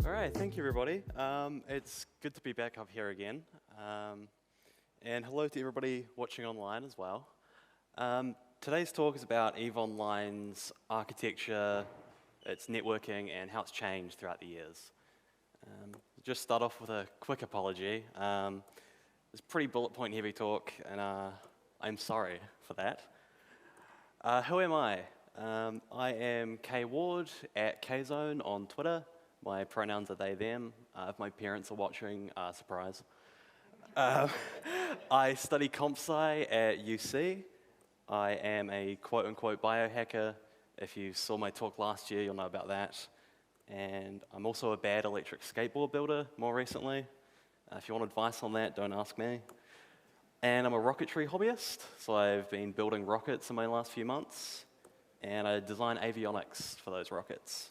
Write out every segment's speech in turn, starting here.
All right, thank you, everybody. It's good to be back up here again. And hello to everybody watching online as well. Today's talk is about EVE Online's architecture, its networking, and how it's changed throughout the years. Just start off with a quick apology. It's pretty bullet point heavy talk, and I'm sorry for that. Who am I? I am K Ward at Kzone on Twitter. My pronouns are they, them. If my parents are watching, surprise. I study comp sci at UC. I am a quote-unquote biohacker. If you saw my talk last year, you'll know about that. And I'm also a bad electric skateboard builder more recently. If you want advice on that, don't ask me. And I'm a rocketry hobbyist, so I've been building rockets in my last few months. And I design avionics for those rockets.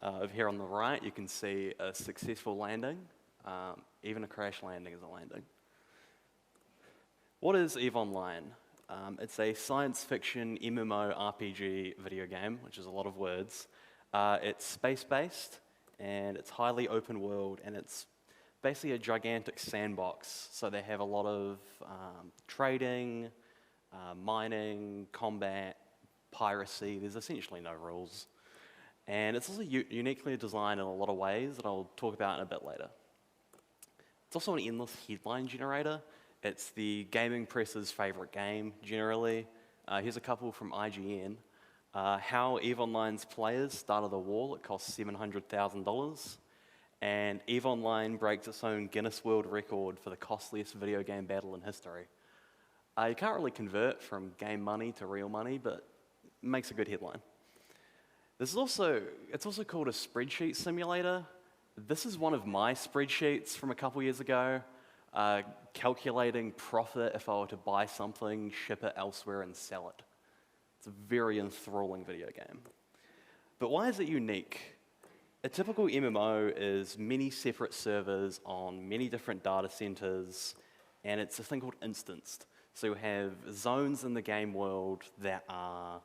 Over here on the right, you can see a successful landing. Even a crash landing is a landing. What is EVE Online? It's a science fiction MMORPG video game, which is a lot of words. It's space-based, and it's highly open world, and it's basically a gigantic sandbox. So they have a lot of trading, mining, combat, piracy. There's essentially no rules. And it's also uniquely designed in a lot of ways that I'll talk about in a bit later. It's also an endless headline generator. It's the gaming press's favorite game, generally. Here's a couple from IGN. How EVE Online's players started a war. It cost $700,000. And EVE Online breaks its own Guinness World Record for the costliest video game battle in history. You can't really convert from game money to real money, but it makes a good headline. It's also called a spreadsheet simulator. This is one of my spreadsheets from a couple years ago, calculating profit if I were to buy something, ship it elsewhere, and sell it. It's a very enthralling video game. But why is it unique? A typical MMO is many separate servers on many different data centers, and it's a thing called instanced. So you have zones in the game world that are,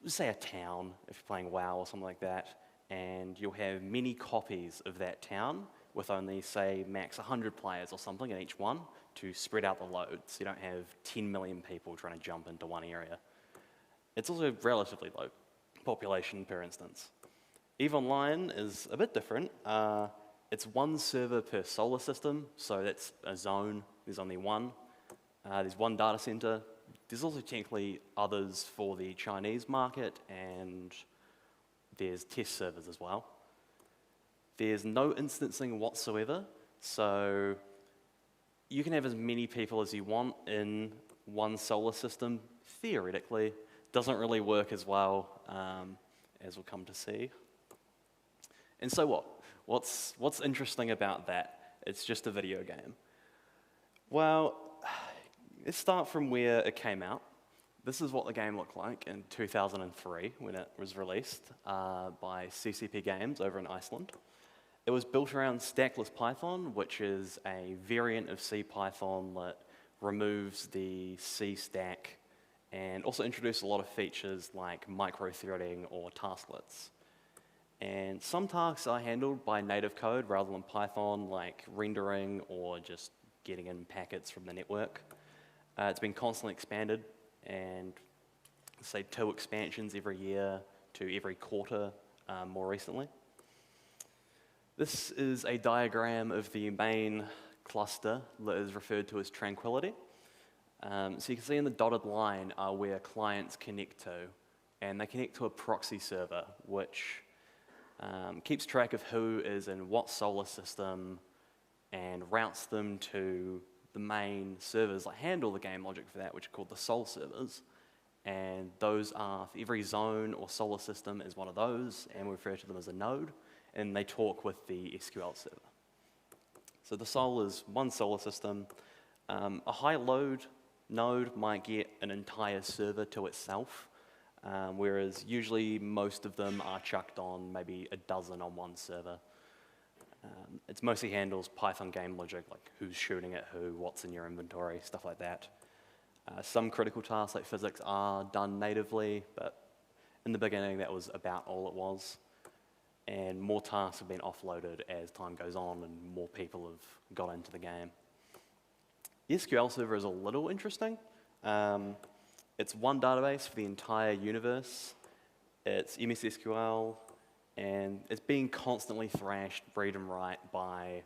say, a town, if you're playing WoW or something like that, and you'll have many copies of that town with only, say, max 100 players or something in each one to spread out the load, so you don't have 10 million people trying to jump into one area. It's also relatively low population per instance. EVE Online is a bit different. It's one server per solar system, so that's a zone. There's only one. There's one data center. There's also technically others for the Chinese market, and there's test servers as well. There's no instancing whatsoever, so you can have as many people as you want in one solar system, theoretically. Doesn't really work as well, as we'll come to see. And so what? What's interesting about that? It's just a video game. Well, let's start from where it came out. This is what the game looked like in 2003 when it was released by CCP Games over in Iceland. It was built around stackless Python, which is a variant of C Python that removes the C stack and also introduced a lot of features like micro-threading or tasklets. And some tasks are handled by native code rather than Python, like rendering or just getting in packets from the network. It's been constantly expanded, and say 2 expansions every year to every quarter more recently. This is a diagram of the main cluster that is referred to as Tranquility. So you can see in the dotted line are where clients connect to, and they connect to a proxy server, which keeps track of who is in what solar system and routes them to the main servers that handle the game logic for that, which are called the Sol servers. And those are, for every zone or solar system is one of those, and we refer to them as a node, and they talk with the SQL server. So the Sol is one solar system. A high load node might get an entire server to itself, whereas usually most of them are chucked on maybe a dozen on one server. It mostly handles Python game logic, like who's shooting at who, what's in your inventory, stuff like that. Some critical tasks like physics are done natively, but in the beginning that was about all it was. and more tasks have been offloaded as time goes on and more people have got into the game. The SQL Server is a little interesting. It's one database for the entire universe. It's MS SQL, and it's being constantly thrashed, read and write by,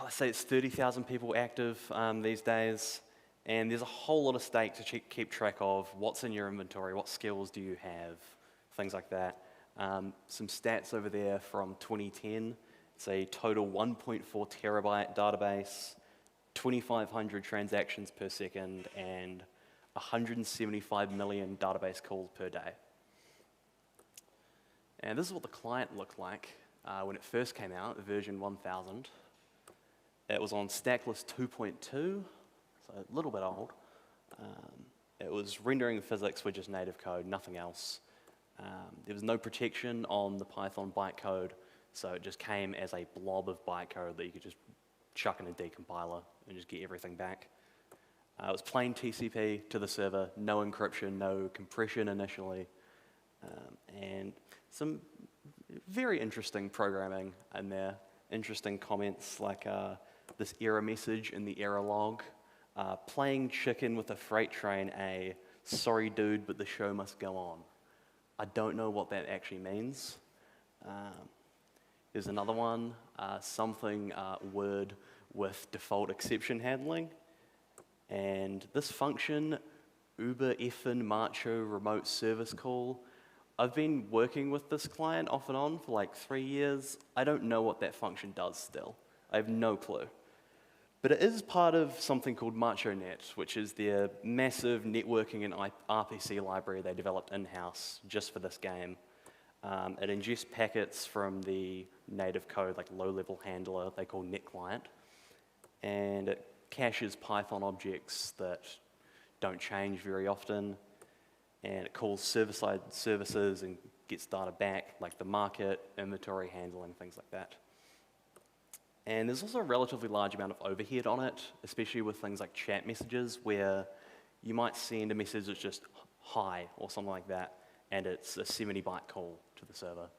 let's say it's 30,000 people active these days, and there's a whole lot of stake to keep track of what's in your inventory, what skills do you have, things like that. Some stats over there from 2010, it's a total 1.4 terabyte database, 2,500 transactions per second, and 175 million database calls per day. And this is what the client looked like when it first came out, version 1000. It was on Stackless 2.2, so a little bit old. It was rendering physics with just native code, nothing else. There was no protection on the Python bytecode, so it just came as a blob of bytecode that you could just chuck in a decompiler and just get everything back. It was plain TCP to the server, no encryption, no compression initially, and some very interesting programming in there. Interesting comments like this error message in the error log, playing chicken with a freight train, sorry dude, but the show must go on. I don't know what that actually means. There's another one, something word with default exception handling. And this function, Uber effin macho remote service call, I've been working with this client off and on for like 3 years. I don't know what that function does still. I have no clue. But it is part of something called MachoNet, which is their massive networking and RPC library they developed in-house just for this game. It ingests packets from the native code, like low-level handler they call netclient, and it caches Python objects that don't change very often, and it calls server-side services and gets data back, like the market, inventory handling, things like that. And there's also a relatively large amount of overhead on it, especially with things like chat messages, where you might send a message that's just hi or something like that, and it's a 70-byte call to the server.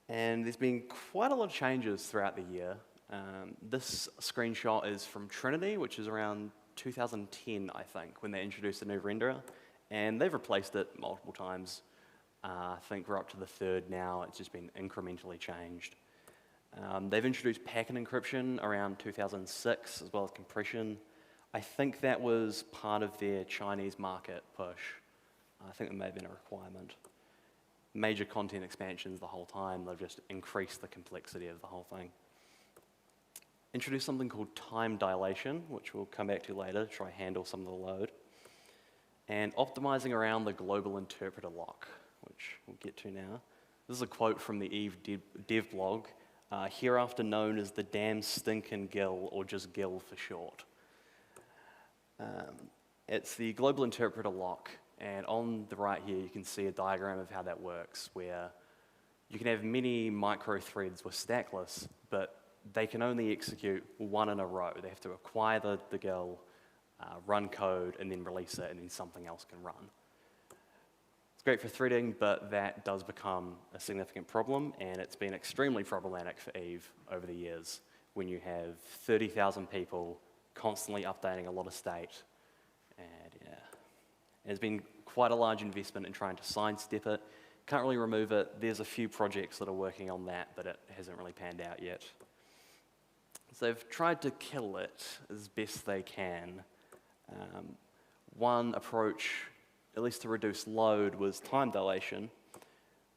And there's been quite a lot of changes throughout the year. This screenshot is from Trinity, which is around 2010, I think, when they introduced a new renderer, and they've replaced it multiple times. I think we're up to the third now. It's just been incrementally changed. They've introduced packet encryption around 2006, as well as compression. I think that was part of their Chinese market push. I think it may have been a requirement. Major content expansions the whole time. They've just increased the complexity of the whole thing. Introduced something called time dilation, which we'll come back to later to try and handle some of the load. And optimizing around the global interpreter lock, which we'll get to now. This is a quote from the Eve dev blog, hereafter known as the damn stinkin' GIL, or just GIL for short. It's the global interpreter lock, and on the right here you can see a diagram of how that works, where you can have many micro threads with stackless, but they can only execute one in a row. They have to acquire the GIL, run code, and then release it, and then something else can run. It's great for threading, but that does become a significant problem, and it's been extremely problematic for Eve over the years when you have 30,000 people constantly updating a lot of state. And yeah, there's been quite a large investment in trying to sidestep it. Can't really remove it. There's a few projects that are working on that, but it hasn't really panned out yet. So they've tried to kill it as best they can. One approach, at least to reduce load, was time dilation,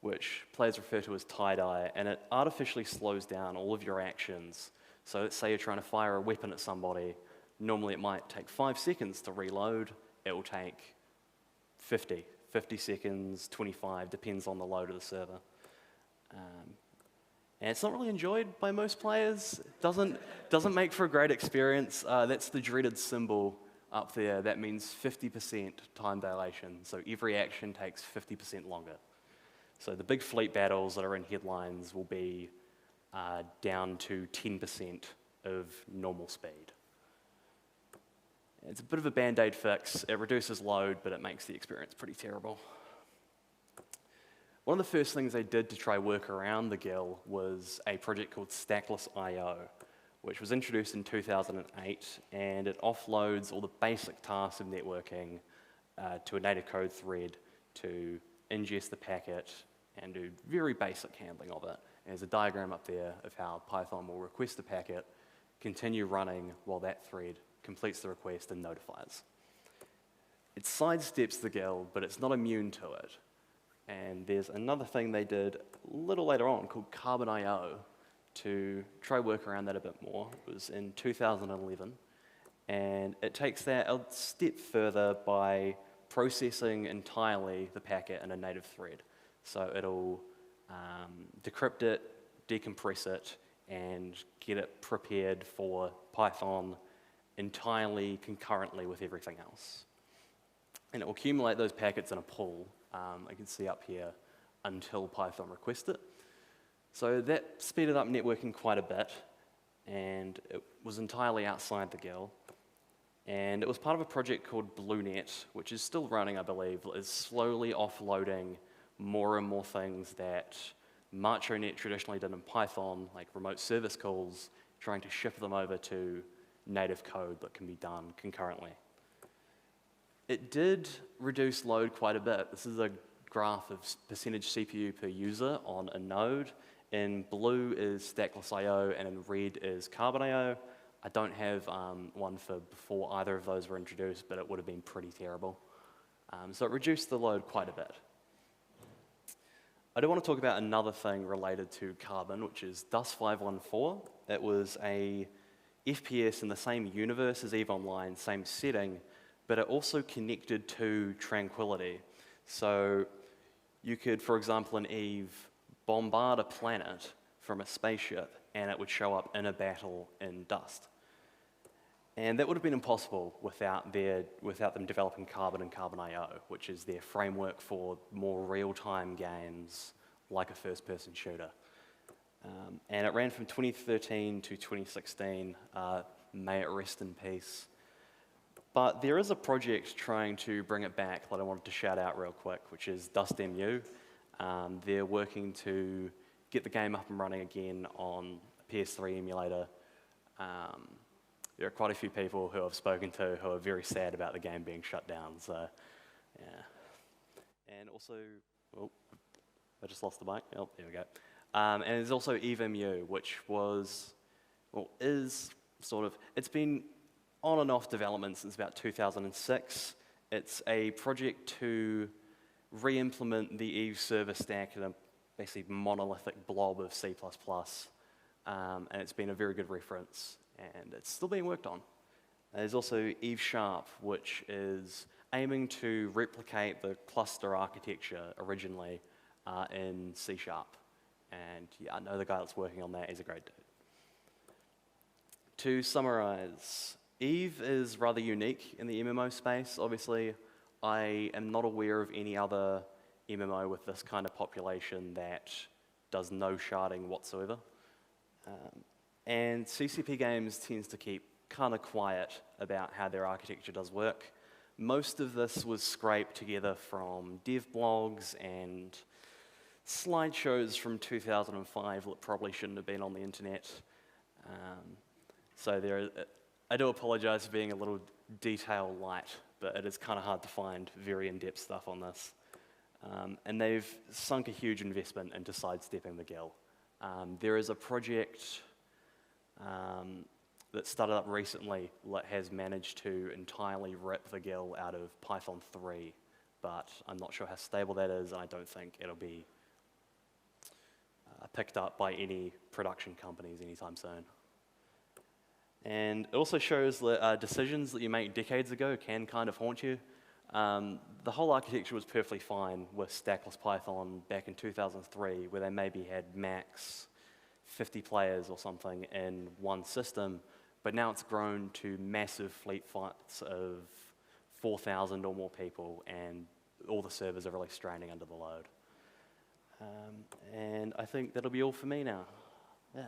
which players refer to as tie-dye, and it artificially slows down all of your actions. So let's say you're trying to fire a weapon at somebody. Normally it might take 5 seconds to reload. It will take 50 seconds, 25, depends on the load of the server. And it's not really enjoyed by most players. It doesn't make for a great experience. That's the dreaded symbol up there. That means 50% time dilation. So every action takes 50% longer. So the big fleet battles that are in headlines will be down to 10% of normal speed. It's a bit of a band-aid fix. It reduces load, but it makes the experience pretty terrible. One of the first things they did to try work around the GIL was a project called Stackless IO, which was introduced in 2008, and it offloads all the basic tasks of networking to a native code thread to ingest the packet and do very basic handling of it. And there's a diagram up there of how Python will request the packet, continue running while that thread completes the request and notifies. It sidesteps the GIL, but it's not immune to it. And there's another thing they did a little later on called Carbonio to try work around that a bit more. It was in 2011. And it takes that a step further by processing entirely the packet in a native thread. So it'll decrypt it, decompress it, and get it prepared for Python entirely concurrently with everything else. And it will accumulate those packets in a pool, I can see up here, until Python requests it. So that speeded up networking quite a bit, and it was entirely outside the GIL. And it was part of a project called BlueNet, which is still running, I believe, is slowly offloading more and more things that MachoNet traditionally did in Python, like remote service calls, trying to shift them over to native code that can be done concurrently. It did reduce load quite a bit. This is a graph of percentage CPU per user on a node. In blue is Stackless IO, and in red is Carbonio. I don't have one for before either of those were introduced, but it would have been pretty terrible. So it reduced the load quite a bit. I do want to talk about another thing related to Carbon, which is DUS 514. It was a FPS in the same universe as EVE Online, same setting, but it also connected to Tranquility. So you could, for example, in EVE, bombard a planet from a spaceship, and it would show up in a battle in dust. And that would have been impossible without them developing Carbon and Carbonio, which is their framework for more real-time games like a first-person shooter. And it ran from 2013 to 2016. May it rest in peace. But there is a project trying to bring it back that I wanted to shout out real quick, which is DustMU. They're working to get the game up and running again on a PS3 emulator. There are quite a few people who I've spoken to who are very sad about the game being shut down, so yeah. And also, oh, I just lost the mic. Oh, there we go. And there's also EVMU, which was, well, is sort of, it's been on and off development since about 2006. It's a project to re-implement the EVE server stack in a basically monolithic blob of C++, and it's been a very good reference, and it's still being worked on. There's also EVE Sharp, which is aiming to replicate the cluster architecture originally in C#. And yeah, I know the guy that's working on that is a great dude. To summarize, EVE is rather unique in the MMO space. Obviously, I am not aware of any other MMO with this kind of population that does no sharding whatsoever. And CCP Games tends to keep kind of quiet about how their architecture does work. Most of this was scraped together from dev blogs and slideshows from 2005 that probably shouldn't have been on the internet. So I do apologize for being a little detail light, but it is kind of hard to find very in-depth stuff on this. And they've sunk a huge investment into sidestepping the GIL. There is a project that started up recently that has managed to entirely rip the GIL out of Python 3, but I'm not sure how stable that is, and I don't think it'll be picked up by any production companies anytime soon. And it also shows that decisions that you make decades ago can kind of haunt you. The whole architecture was perfectly fine with stackless Python back in 2003, where they maybe had max 50 players or something in one system, but now it's grown to massive fleet fights of 4,000 or more people, and all the servers are really straining under the load. And I think that'll be all for me now. Yeah.